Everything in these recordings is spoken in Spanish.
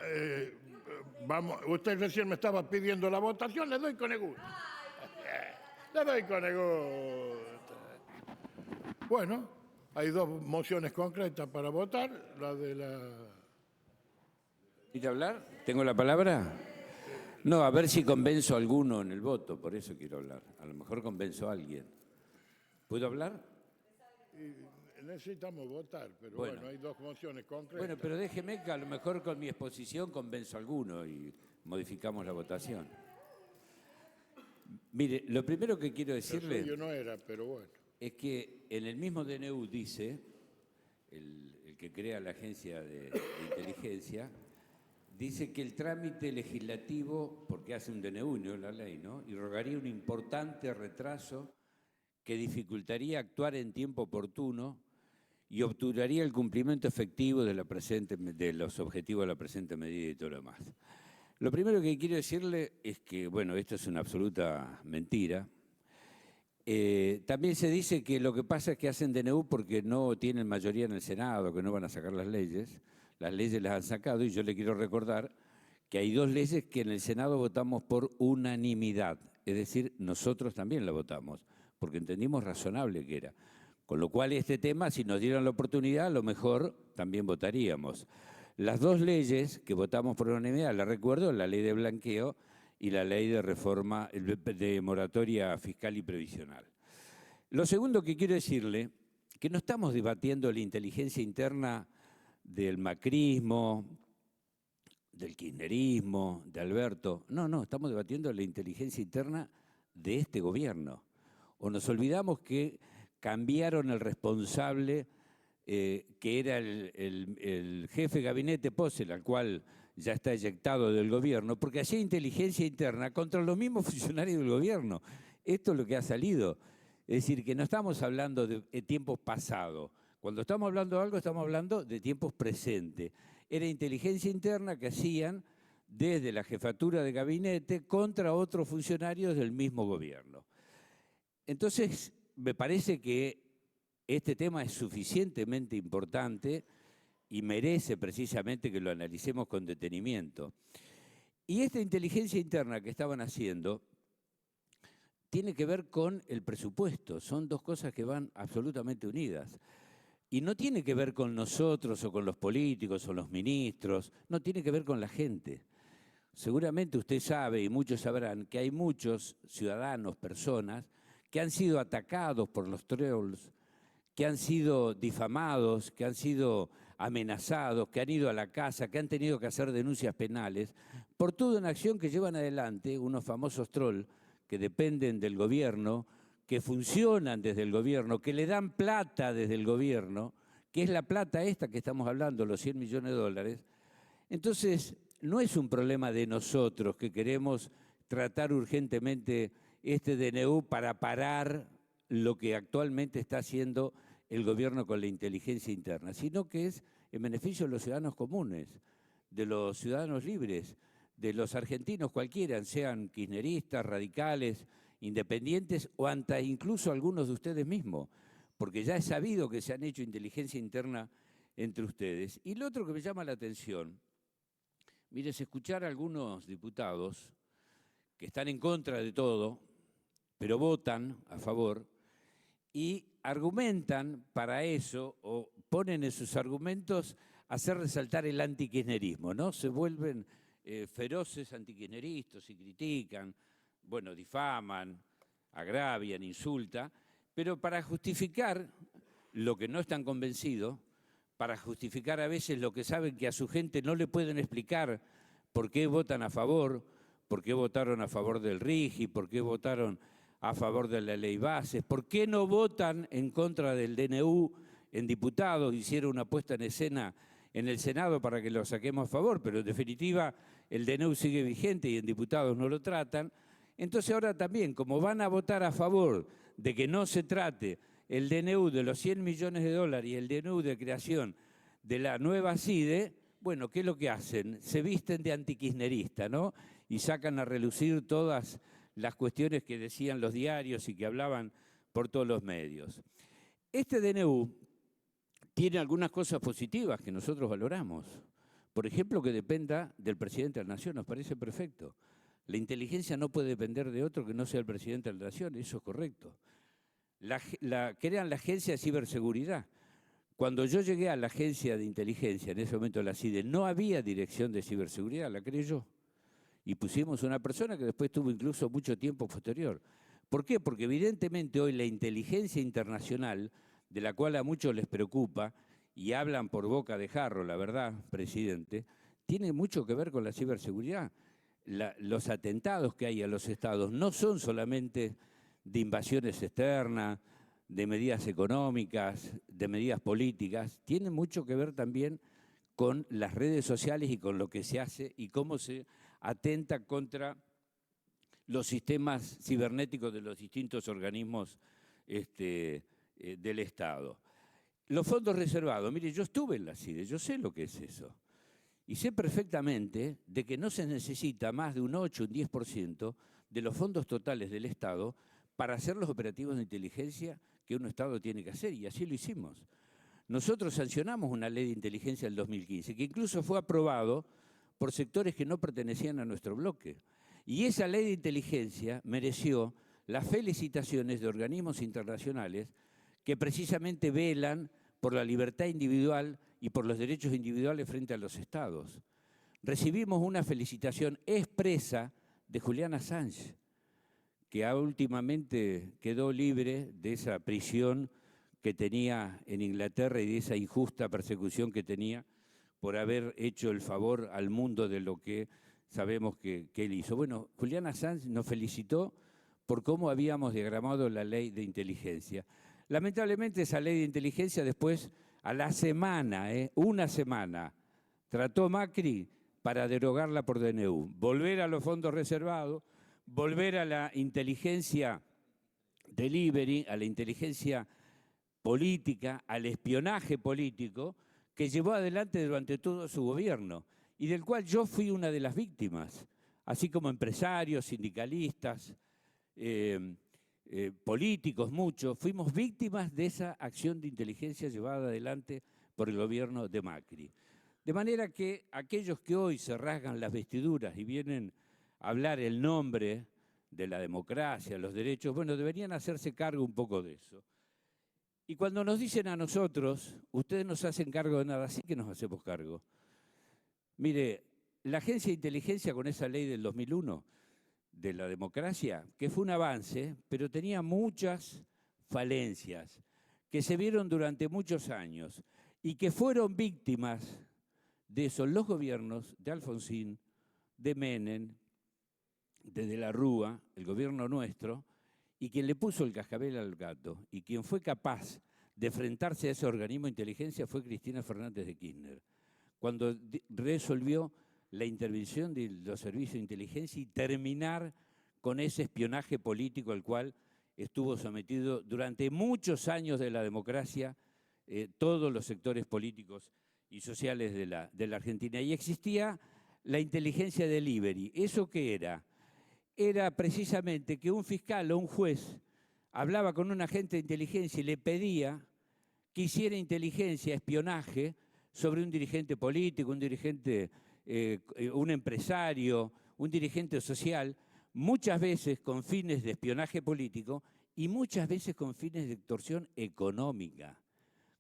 eh, vamos, usted recién me estaba pidiendo la votación, le doy con el gusto. Le doy con el gusto. Bueno, hay dos mociones concretas para votar, la de la... ¿Quiere hablar? ¿Tengo la palabra? No, a ver si convenzo a alguno en el voto, por eso quiero hablar. A lo mejor convenzo a alguien. ¿Puedo hablar? Necesitamos votar, pero Bueno. bueno, hay dos mociones concretas. Bueno, pero déjeme que a lo mejor con mi exposición convenzo a alguno y modificamos la votación. Mire, lo primero que quiero decirle Yo no era, pero bueno. es que en el mismo DNU dice, el que crea la agencia de inteligencia, dice que el trámite legislativo, porque hace un DNU, no la ley, ¿no? Y rogaría un importante retraso que dificultaría actuar en tiempo oportuno y obturaría el cumplimiento efectivo de los objetivos de la presente medida y todo lo demás. Lo primero que quiero decirle es que, bueno, esto es una absoluta mentira. También se dice que lo que pasa es que hacen DNU porque no tienen mayoría en el Senado, que no van a sacar las leyes. Las leyes las han sacado y yo le quiero recordar que hay dos leyes que en el Senado votamos por unanimidad. Es decir, nosotros también la votamos, porque entendimos razonable que era. Con lo cual este tema, si nos dieran la oportunidad, a lo mejor también votaríamos. Las dos leyes que votamos por unanimidad, la recuerdo, la ley de blanqueo y la ley de reforma de moratoria fiscal y previsional. Lo segundo que quiero decirle, que no estamos debatiendo la inteligencia interna del macrismo, del kirchnerismo, de Alberto. No, estamos debatiendo la inteligencia interna de este gobierno. O nos olvidamos que cambiaron el responsable, que era el jefe de gabinete Posel, al cual ya está eyectado del gobierno, porque hacía inteligencia interna contra los mismos funcionarios del gobierno. Esto es lo que ha salido. Es decir, que no estamos hablando de tiempos pasados. Cuando estamos hablando de algo, estamos hablando de tiempos presentes. Era inteligencia interna que hacían desde la jefatura de gabinete contra otros funcionarios del mismo gobierno. Entonces, me parece que este tema es suficientemente importante y merece precisamente que lo analicemos con detenimiento. Y esta inteligencia interna que estaban haciendo tiene que ver con el presupuesto. Son dos cosas que van absolutamente unidas. Y no tiene que ver con nosotros o con los políticos o los ministros, no, tiene que ver con la gente. Seguramente usted sabe, y muchos sabrán, que hay muchos ciudadanos, personas, que han sido atacados por los trolls, que han sido difamados, que han sido amenazados, que han ido a la casa, que han tenido que hacer denuncias penales, por toda una acción que llevan adelante unos famosos trolls que dependen del gobierno, que funcionan desde el gobierno, que le dan plata desde el gobierno, que es la plata esta que estamos hablando, los 100 millones de dólares. Entonces, no es un problema de nosotros que queremos tratar urgentemente este DNU para parar lo que actualmente está haciendo el gobierno con la inteligencia interna, sino que es en beneficio de los ciudadanos comunes, de los ciudadanos libres, de los argentinos cualquiera, sean kirchneristas, radicales, independientes o hasta incluso algunos de ustedes mismos, porque ya es sabido que se han hecho inteligencia interna entre ustedes. Y lo otro que me llama la atención, mire, es escuchar a algunos diputados que están en contra de todo, pero votan a favor y argumentan para eso, o ponen en sus argumentos hacer resaltar el antikirchnerismo, ¿no? Se vuelven feroces antikirchneristas y critican, bueno, difaman, agravian, insultan, pero para justificar lo que no están convencidos, para justificar a veces lo que saben que a su gente no le pueden explicar por qué votan a favor, por qué votaron a favor del RIGI, por qué votaron a favor de la ley bases, por qué no votan en contra del DNU en diputados, hicieron una puesta en escena en el Senado para que lo saquemos a favor, pero en definitiva el DNU sigue vigente y en diputados no lo tratan. Entonces ahora también, como van a votar a favor de que no se trate el DNU de los 100 millones de dólares y el DNU de creación de la nueva CIDE, bueno, ¿qué es lo que hacen? Se visten de antikirchnerista, ¿no? Y sacan a relucir todas las cuestiones que decían los diarios y que hablaban por todos los medios. Este DNU tiene algunas cosas positivas que nosotros valoramos. Por ejemplo, que dependa del presidente de la Nación, nos parece perfecto. La inteligencia no puede depender de otro que no sea el presidente de la Nación, eso es correcto. Crean la Agencia de Ciberseguridad. Cuando yo llegué a la Agencia de Inteligencia, en ese momento la CIDE, no había dirección de ciberseguridad, la creé yo. Y pusimos una persona que después tuvo incluso mucho tiempo posterior. ¿Por qué? Porque evidentemente hoy la inteligencia internacional, de la cual a muchos les preocupa, y hablan por boca de jarro, la verdad, presidente, tiene mucho que ver con la ciberseguridad. Los atentados que hay a los estados no son solamente de invasiones externas, de medidas económicas, de medidas políticas, tienen mucho que ver también con las redes sociales y con lo que se hace y cómo se atenta contra los sistemas cibernéticos de los distintos organismos del Estado. Los fondos reservados, mire, yo estuve en la CIDE, yo sé lo que es eso. Y sé perfectamente de que no se necesita más de un 8, un 10% de los fondos totales del Estado para hacer los operativos de inteligencia que un Estado tiene que hacer, y así lo hicimos. Nosotros sancionamos una ley de inteligencia del 2015, que incluso fue aprobado por sectores que no pertenecían a nuestro bloque. Y esa ley de inteligencia mereció las felicitaciones de organismos internacionales que precisamente velan por la libertad individual y por los derechos individuales frente a los estados. Recibimos una felicitación expresa de Julian Assange, que últimamente quedó libre de esa prisión que tenía en Inglaterra y de esa injusta persecución que tenía por haber hecho el favor al mundo de lo que sabemos que él hizo. Bueno, Julian Assange nos felicitó por cómo habíamos diagramado la ley de inteligencia. Lamentablemente esa ley de inteligencia después, a la semana, una semana, trató Macri para derogarla por DNU, volver a los fondos reservados, volver a la inteligencia delivery, a la inteligencia política, al espionaje político que llevó adelante durante todo su gobierno y del cual yo fui una de las víctimas, así como empresarios, sindicalistas, políticos, muchos, fuimos víctimas de esa acción de inteligencia llevada adelante por el gobierno de Macri. De manera que aquellos que hoy se rasgan las vestiduras y vienen a hablar el nombre de la democracia, los derechos, bueno, deberían hacerse cargo un poco de eso. Y cuando nos dicen a nosotros, ustedes no se hacen cargo de nada, sí que nos hacemos cargo. Mire, la Agencia de Inteligencia con esa ley del 2001 de la democracia, que fue un avance, pero tenía muchas falencias que se vieron durante muchos años y que fueron víctimas de eso los gobiernos de Alfonsín, de Menem, de la Rúa, el gobierno nuestro, y quien le puso el cascabel al gato y quien fue capaz de enfrentarse a ese organismo de inteligencia fue Cristina Fernández de Kirchner, cuando resolvió la intervención de los servicios de inteligencia y terminar con ese espionaje político al cual estuvo sometido durante muchos años de la democracia todos los sectores políticos y sociales de la Argentina. Y existía la inteligencia delivery. ¿Eso qué era? Era precisamente que un fiscal o un juez hablaba con un agente de inteligencia y le pedía que hiciera inteligencia, espionaje sobre un dirigente político, un dirigente, un empresario, un dirigente social, muchas veces con fines de espionaje político y muchas veces con fines de extorsión económica,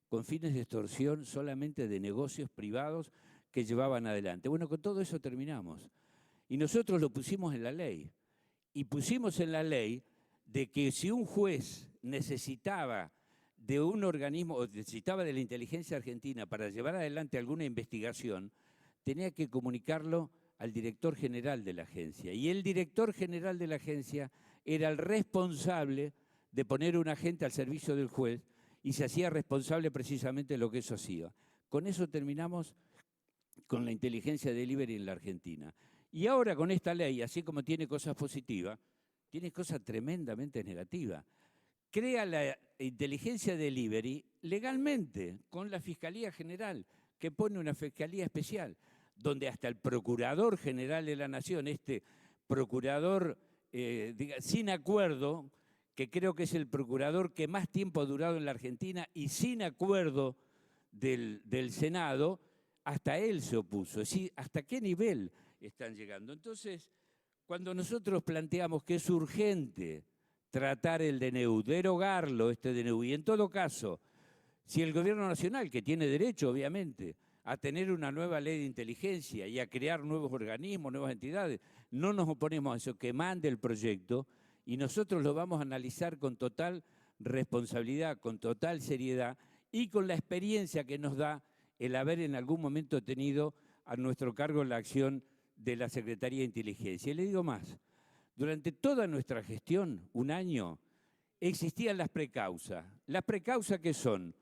con fines de extorsión solamente de negocios privados que llevaban adelante. Bueno, con todo eso terminamos. Y nosotros lo pusimos en la ley. Y pusimos en la ley de que si un juez necesitaba de un organismo o necesitaba de la inteligencia argentina para llevar adelante alguna investigación, tenía que comunicarlo al director general de la agencia. Y el director general de la agencia era el responsable de poner un agente al servicio del juez y se hacía responsable precisamente de lo que eso hacía. Con eso terminamos con la inteligencia delivery en la Argentina. Y ahora con esta ley, así como tiene cosas positivas, tiene cosas tremendamente negativas. Crea la inteligencia delivery legalmente con la Fiscalía General, que pone una Fiscalía Especial, donde hasta el Procurador General de la Nación, este procurador sin acuerdo, que creo que es el procurador que más tiempo ha durado en la Argentina y sin acuerdo del Senado, hasta él se opuso. Es decir, ¿hasta qué nivel están llegando? Entonces, cuando nosotros planteamos que es urgente tratar el DNU, derogarlo, este DNU, y en todo caso, si el gobierno nacional, que tiene derecho, obviamente, a tener una nueva ley de inteligencia y a crear nuevos organismos, nuevas entidades, no nos oponemos a eso, que mande el proyecto y nosotros lo vamos a analizar con total responsabilidad, con total seriedad y con la experiencia que nos da el haber en algún momento tenido a nuestro cargo la acción de la Secretaría de Inteligencia. Y le digo más, durante toda nuestra gestión, un año, existían las precausas. ¿Las precausas qué son?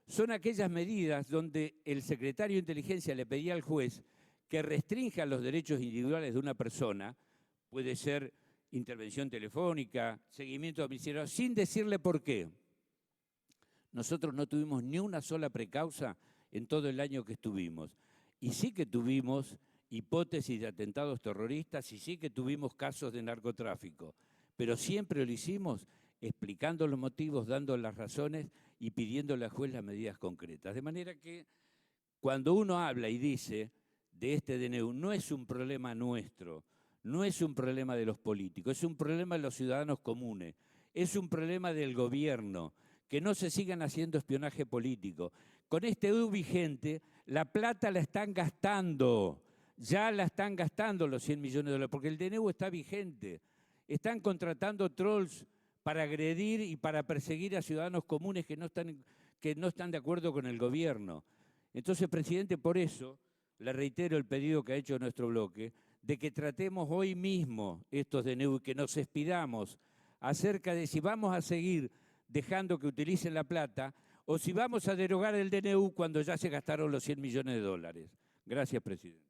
Son aquellas medidas donde el secretario de Inteligencia le pedía al juez que restrinja los derechos individuales de una persona, puede ser intervención telefónica, seguimiento domiciliario, sin decirle por qué. Nosotros no tuvimos ni una sola precausa en todo el año que estuvimos. Y sí que tuvimos hipótesis de atentados terroristas y sí que tuvimos casos de narcotráfico, pero siempre lo hicimos explicando los motivos, dando las razones y pidiéndole al juez las medidas concretas. De manera que cuando uno habla y dice de este DNU, no es un problema nuestro, no es un problema de los políticos, es un problema de los ciudadanos comunes, es un problema del gobierno, que no se sigan haciendo espionaje político. Con este DNU vigente, la plata la están gastando, ya la están gastando los 100 millones de dólares, porque el DNU está vigente. Están contratando trolls para agredir y para perseguir a ciudadanos comunes que no están de acuerdo con el gobierno. Entonces, presidente, por eso le reitero el pedido que ha hecho nuestro bloque, de que tratemos hoy mismo estos DNU y que nos expidamos acerca de si vamos a seguir dejando que utilicen la plata o si vamos a derogar el DNU cuando ya se gastaron los 100 millones de dólares. Gracias, presidente.